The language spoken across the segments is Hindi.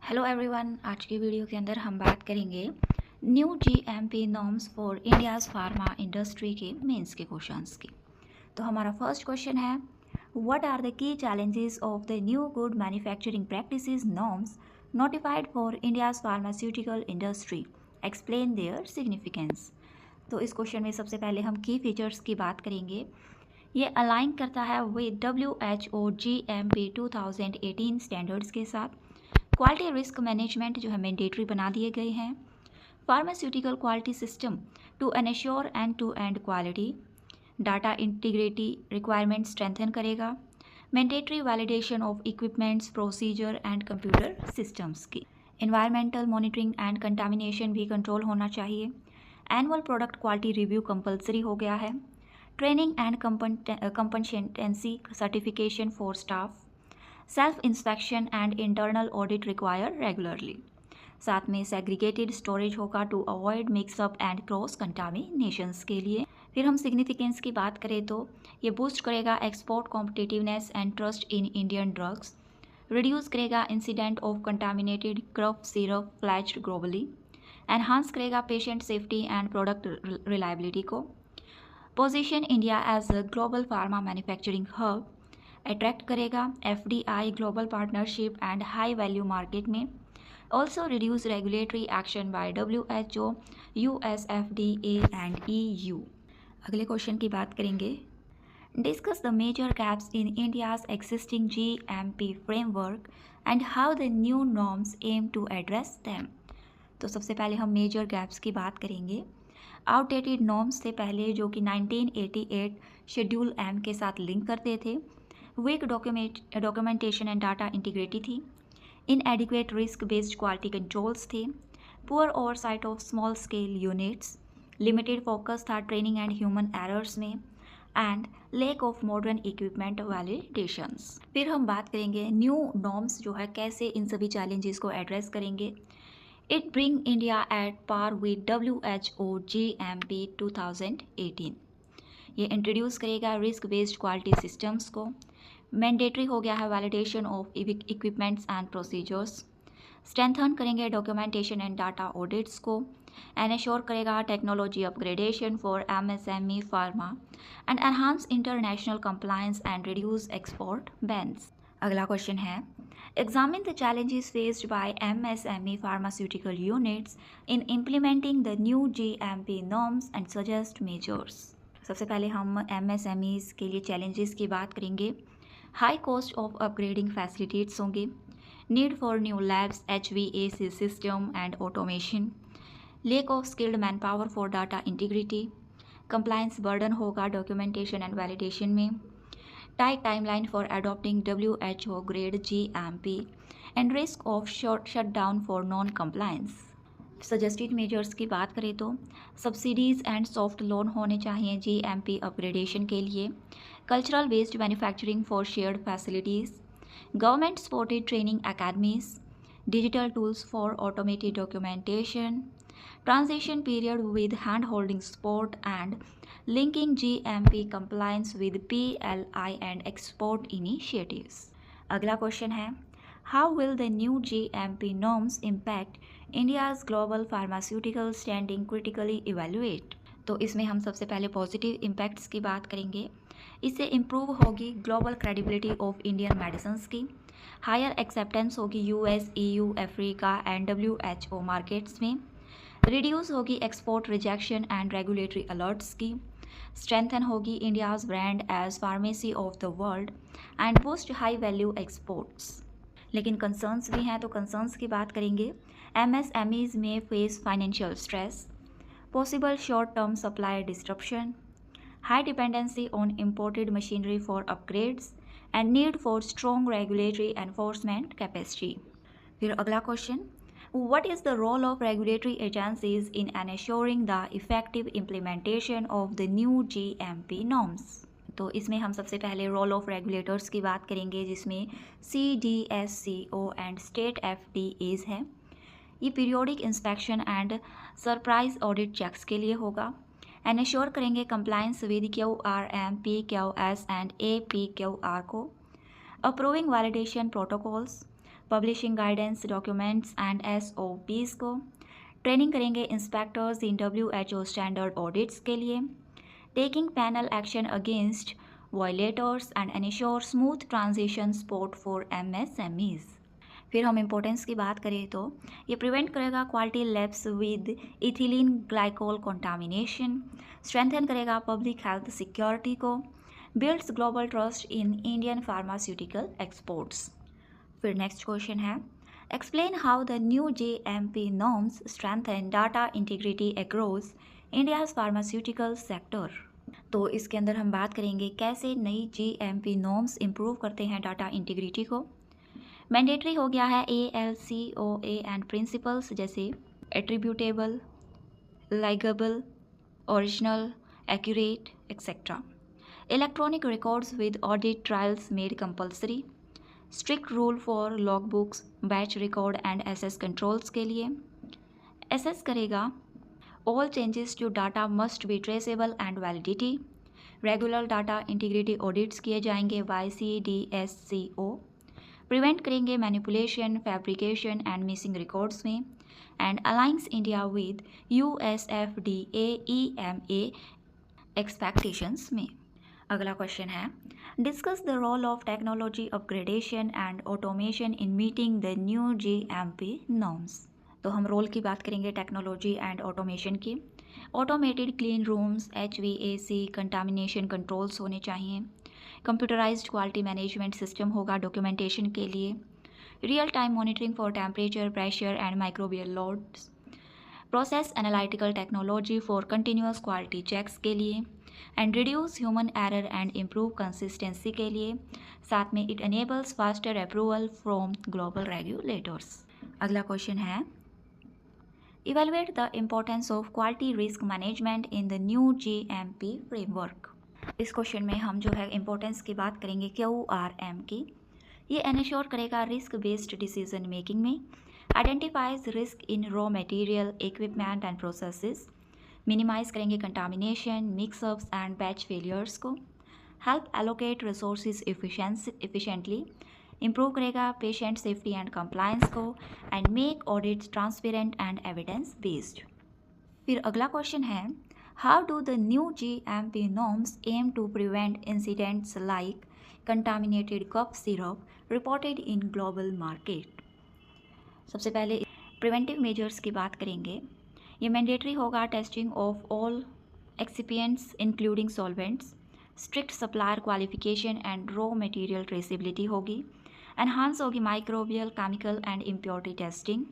हेलो एवरीवन, आज की वीडियो के अंदर हम बात करेंगे new GMP norms for India's pharma industry के मेंस के क्वेश्चंस की। तो हमारा फर्स्ट क्वेश्चन है, what are the key challenges of the new good manufacturing practices norms notified for India's pharmaceutical industry, explain their significance. तो इस क्वेश्चन में सबसे पहले हम की फीचर्स की बात करेंगे। ये अलाइन करता है विद WHO GMP 2018 स्टैंडर्ड्स के साथ। क्वालिटी रिस्क मैनेजमेंट जो है मैंडेटरी बना दिए गए हैं। Pharmaceutical quality system to ensure end to end quality. Data integrity requirement strengthen करेगा। Mandatory validation of equipments, procedure and computer systems की। इन्वायरमेंटल मॉनिटरिंग एंड कंटामिनेशन भी कंट्रोल होना चाहिए। Annual product quality review compulsory हो गया है। Training and competency certification for staff. Self inspection and internal audit require regularly. साथ में सेग्रीगेटेड स्टोरेज होगा to avoid mixup and cross contaminations के लिए। फिर हम सिग्निफिकेंस की बात करें तो ये बूस्ट करेगा export competitiveness and trust in Indian drugs. Reduce करेगा इंसिडेंट ऑफ कंटामिनेटेड क्रफ सिरप फ्लैज्ड ग्लोबली। एनहांस करेगा patient safety and product reliability को। Position India as a global pharma manufacturing hub. Attract करेगा FDI global partnership and high value market में। Also reduce regulatory action by WHO, US FDA and EU। अगले क्वेश्चन की बात करेंगे। Discuss the major gaps in India's existing GMP framework and how the new norms aim to address them. तो सबसे पहले हम मेजर गैप्स की बात करेंगे। आउटडेटेड नॉर्म्स से पहले जो कि 1988 शेड्यूल M के साथ लिंक करते थे। Weak documentation and data integrity थी। Inadequate risk based quality controls थे। Poor oversight of small scale units. Limited focus था ट्रेनिंग एंड ह्यूमन एरर्स में। And lack of modern equipment validations. फिर हम बात करेंगे न्यू नॉर्म्स जो है कैसे इन सभी चैलेंजेस को एड्रेस करेंगे। It bring India at par with WHO GMP 2018। ये इंट्रोड्यूस करेगा रिस्क बेस्ड क्वालिटी सिस्टम्स को। मैंडेटरी हो गया है validation of equipments and procedures. Strengthen करेंगे डॉक्यूमेंटेशन एंड डाटा ऑडिट्स को। एनश्योर करेगा technology upgradation for MSME pharma and enhance international compliance and reduce export bans. अगला क्वेश्चन है, examine the challenges faced by MSME pharmaceutical units in implementing the new GMP norms and suggest measures. सबसे पहले हम MSMEs के लिए चैलेंजेस की बात करेंगे। High cost of upgrading facilities होंगे। Need for new labs, HVAC system and automation. Lack of skilled manpower for data integrity. Compliance burden होगा डॉक्यूमेंटेशन एंड वैलिडेशन में। Tight timeline for adopting WHO grade GMP and risk of shut down for non compliance. Suggested measures की बात करें तो सब्सिडीज़ एंड सॉफ्ट लोन होने चाहिए GMP अपग्रेडेशन के लिए। Cultural based manufacturing for shared facilities. Government supported training academies. Digital tools for automated documentation. Transition period with hand holding support and linking GMP compliance with PLI and export initiatives. अगला क्वेश्चन है, how will the new GMP norms impact India's global pharmaceutical standing critically evaluate. तो इसमें हम सबसे पहले पॉजिटिव इम्पैक्ट्स की बात करेंगे। इससे इम्प्रूव होगी global credibility of Indian medicines की। हायर एक्सेप्टेंस होगी US, EU, Africa and WHO markets में। रिड्यूस होगी export rejection and regulatory alerts की। स्ट्रेंथन होगी India's brand as pharmacy of the world and boost high value exports. लेकिन कंसर्न्स भी हैं, तो कंसर्न्स की बात करेंगे। MSMEs में face financial stress. Possible short term supply disruption. High dependency on imported machinery for upgrades and need for strong regulatory enforcement capacity. फिर अगला question, what is the role of regulatory agencies in ensuring the effective implementation of the new GMP norms. तो इसमें हम सबसे पहले रोल ऑफ रेगुलेटर्स की बात करेंगे, जिसमें CDSCO एंड स्टेट FDAs हैं। ये periodic inspection and surprise audit checks के लिए होगा। एनश्योर करेंगे compliance with QRM, PQS and APQR को। Approving validation protocols. Publishing guidance documents and SOPs को, ट्रेनिंग करेंगे inspectors in WHO standard audits के लिए, taking panel action against violators and ensure smooth transition support for MSMEs। फिर हम इम्पोर्टेंस की बात करें तो ये प्रिवेंट करेगा quality lapse with ethylene glycol contamination, strengthen करेगा पब्लिक हेल्थ सिक्योरिटी को, builds global trust in Indian pharmaceutical exports. फिर नेक्स्ट क्वेश्चन है, explain how the new GMP norms strengthen data integrity across India's pharmaceutical sector. तो इसके अंदर हम बात करेंगे कैसे नई GMP नॉर्म्स इम्प्रूव करते हैं डाटा इंटीग्रिटी को। मैंडेटरी हो गया है ALCOA एंड प्रिंसिपल्स जैसे attributable, legible, original, accurate etcetera. Electronic records with audit trails made compulsory, strict rule for log books, batch record and SS controls के लिए। एसेस करेगा all changes to data must be traceable and validity, regular data integrity audits किए जाएंगे by CDSCO, प्रिवेंट करेंगे manipulation, fabrication and missing records में, and aligns India with USFDA EMA expectations में। अगला क्वेश्चन है, discuss the role of technology upgradation and automation in meeting the new GMP norms. तो हम रोल की बात करेंगे टेक्नोलॉजी एंड ऑटोमेशन की। Automated clean rooms, HVAC, contamination controls होने चाहिए, कंप्यूटराइज्ड क्वालिटी मैनेजमेंट सिस्टम होगा डॉक्यूमेंटेशन के लिए, real time monitoring for temperature, pressure and microbial loads, process analytical technology for continuous quality checks के लिए, and reduce human error and improve consistency के लिए। साथ में it enables faster approval from global regulators. अगला क्वेश्चन है, evaluate the importance of quality risk management in the new GMP framework. इस क्वेश्चन में हम जो है इम्पोर्टेंस की बात करेंगे QRM की। ये एनश्योर करेगा रिस्क बेस्ड डिसीजन मेकिंग में, identifies risk in raw material, equipment and processes, minimise करेंगे contamination, mixups and batch failures को, help allocate resources efficiently, improve करेगा पेशेंट सेफ्टी एंड कंप्लायंस को, and make audits transparent and evidence based. फिर अगला क्वेश्चन है, how do the new GMP norms aim to prevent incidents like contaminated cough syrup reported in global market. सबसे पहले प्रिवेंटिव मेजर्स की बात करेंगे। ये मैंडेटरी होगा testing of all excipients including solvents, strict supplier qualification and raw material traceability होगी, एनहांस होगी microbial, chemical and impurity testing,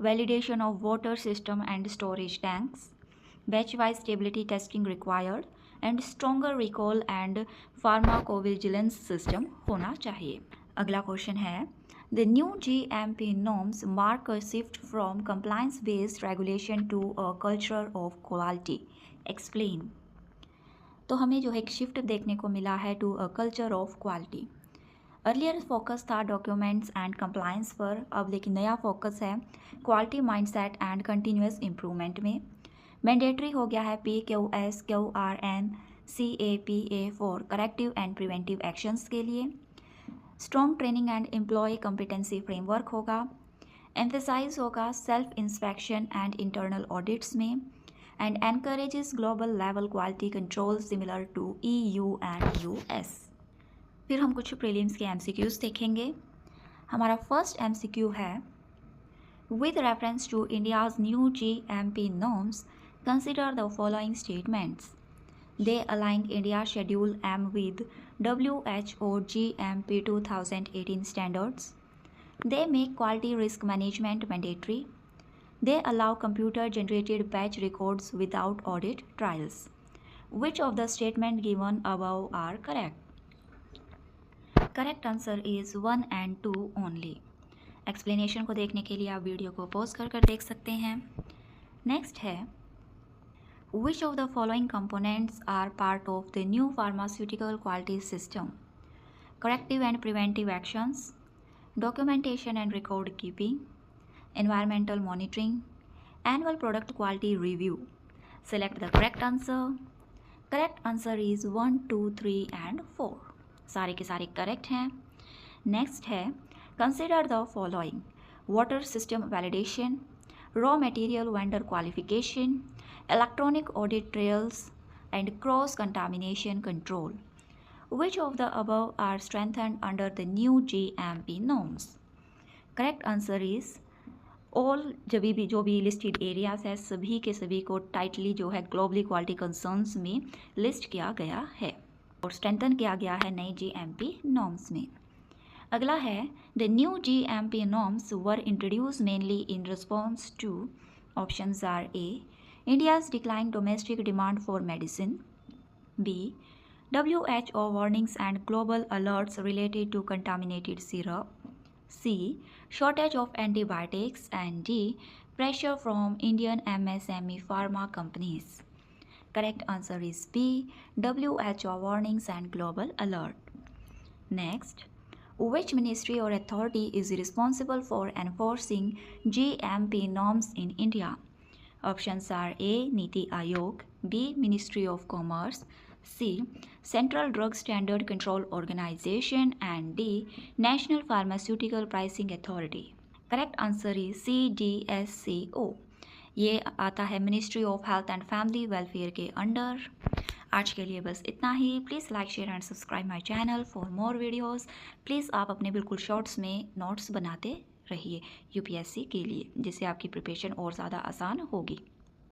validation of water system and storage tanks, batch wise stability testing required, and stronger recall and pharmacovigilance system होना चाहिए। अगला क्वेश्चन है, The new GMP norms mark a shift from compliance-based regulation to a culture of quality. Explain. तो हमें जो है एक शिफ्ट देखने को मिला है to a culture of quality. Earlier focus था डॉक्यूमेंट्स एंड कंप्लायंस पर, अब लेकिन नया फोकस है quality mindset and continuous improvement में। मैंडेटरी हो गया है PQS, QRM, CAPA for corrective and preventive actions के लिए। Strong training and employ competency framework होगा, एम्फेसाइज होगा self inspection and internal audits में, and encourages global level quality control similar to EU and US। फिर हम कुछ प्रीलिम्स के MCQs देखेंगे। हमारा फर्स्ट MCQ है, with reference to India's new GMP norms consider the following statements. They align India's Schedule M with WHO GMP 2018 standards. They make quality risk management mandatory. They allow computer-generated batch records without audit trials. Which of the statements given above are correct? Correct answer is 1 and 2 only. Explanation को देखने के लिए आप वीडियो को पॉज कर देख सकते हैं। नेक्स्ट है, Which of the following components are part of the new pharmaceutical quality system? Corrective and preventive actions, documentation and record keeping, environmental monitoring, annual product quality review. Select the correct answer. Correct answer is 1, 2, 3 and 4. सारे के सारे करेक्ट हैं। नेक्स्ट है, Consider the following: water system validation, raw material vendor qualification, electronic audit trails, and cross-contamination control. Which of the above are strengthened under the new GMP norms? Correct answer is all. जो भी लिस्टेड एरियाज है सभी के सभी को टाइटली जो है ग्लोबली क्वालिटी कंसर्न्स में लिस्ट किया गया है और स्ट्रेंथन किया गया है नई GMP नॉर्म्स में। अगला है the new GMP norms were introduce mainly in response to, options are a India's decline domestic demand for medicine, b WHO warnings and global alerts related to contaminated syrup, C shortage of antibiotics, and D pressure from Indian MSME pharma companies. Correct answer is B WHO warnings and global alert. Next, which ministry or authority is responsible for enforcing GMP norms in India? Options are A Niti Aayog, B Ministry of Commerce, C Central Drug Standard Control Organization, and D National Pharmaceutical Pricing Authority. Correct answer is C DSCO. ये आता है ministry of health and family welfare के अंडर। आज के लिए बस इतना ही। Please like share and subscribe my channel for more videos. Please आप अपने बिल्कुल शॉर्ट्स में नोट्स बनाते रहिए UPSC के लिए, जिससे आपकी प्रिपरेशन और ज़्यादा आसान होगी।